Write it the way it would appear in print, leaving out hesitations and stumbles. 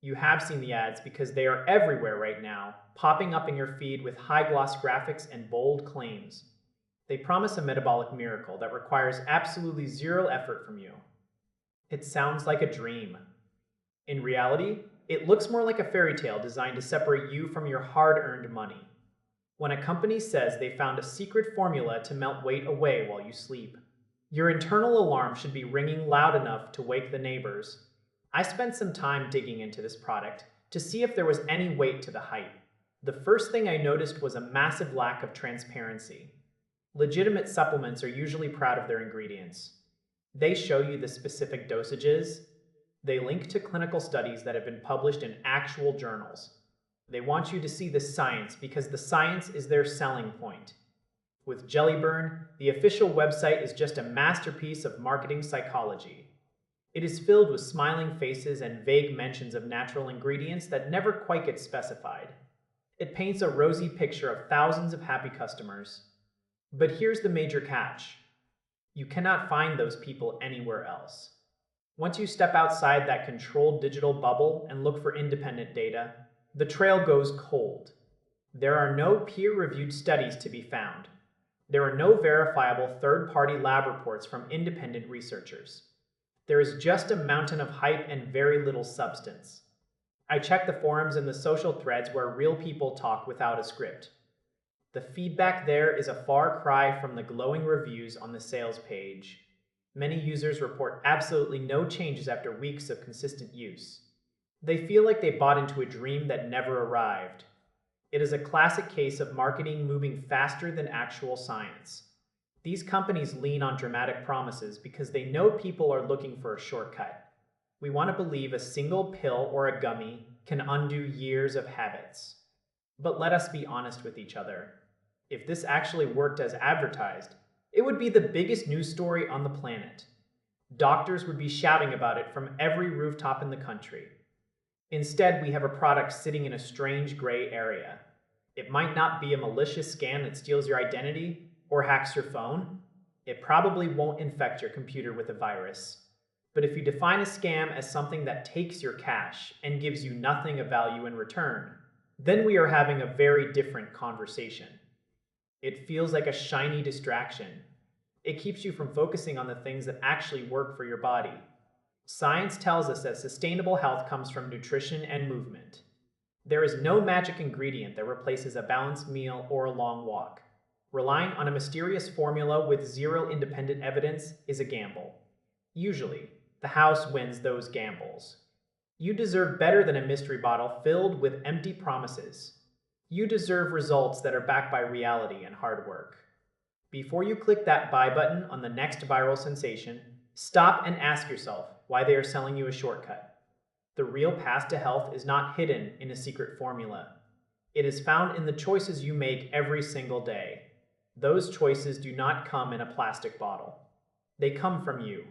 You have seen the ads because they are everywhere right now, popping up in your feed with high-gloss graphics and bold claims. They promise a metabolic miracle that requires absolutely zero effort from you. It sounds like a dream. In reality, it looks more like a fairy tale designed to separate you from your hard-earned money. When a company says they found a secret formula to melt weight away while you sleep, your internal alarm should be ringing loud enough to wake the neighbors. I spent some time digging into this product to see if there was any weight to the hype. The first thing I noticed was a massive lack of transparency. Legitimate supplements are usually proud of their ingredients. They show you the specific dosages. They link to clinical studies that have been published in actual journals. They want you to see the science because the science is their selling point. With Jellyburn, the official website is just a masterpiece of marketing psychology. It is filled with smiling faces and vague mentions of natural ingredients that never quite get specified. It paints a rosy picture of thousands of happy customers. But here's the major catch. You cannot find those people anywhere else. Once you step outside that controlled digital bubble and look for independent data, the trail goes cold. There are no peer-reviewed studies to be found. There are no verifiable third-party lab reports from independent researchers. There is just a mountain of hype and very little substance. I checked the forums and the social threads where real people talk without a script. The feedback there is a far cry from the glowing reviews on the sales page. Many users report absolutely no changes after weeks of consistent use. They feel like they bought into a dream that never arrived. It is a classic case of marketing moving faster than actual science. These companies lean on dramatic promises because they know people are looking for a shortcut. We want to believe a single pill or a gummy can undo years of habits. But let us be honest with each other. If this actually worked as advertised, it would be the biggest news story on the planet. Doctors would be shouting about it from every rooftop in the country. Instead, we have a product sitting in a strange gray area. It might not be a malicious scam that steals your identity or hacks your phone. It probably won't infect your computer with a virus. But if you define a scam as something that takes your cash and gives you nothing of value in return, then we are having a very different conversation. It feels like a shiny distraction. It keeps you from focusing on the things that actually work for your body. Science tells us that sustainable health comes from nutrition and movement. There is no magic ingredient that replaces a balanced meal or a long walk. Relying on a mysterious formula with zero independent evidence is a gamble. Usually, the house wins those gambles. You deserve better than a mystery bottle filled with empty promises. You deserve results that are backed by reality and hard work. Before you click that buy button on the next viral sensation, stop and ask yourself why they are selling you a shortcut. The real path to health is not hidden in a secret formula. It is found in the choices you make every single day. Those choices do not come in a plastic bottle. They come from you.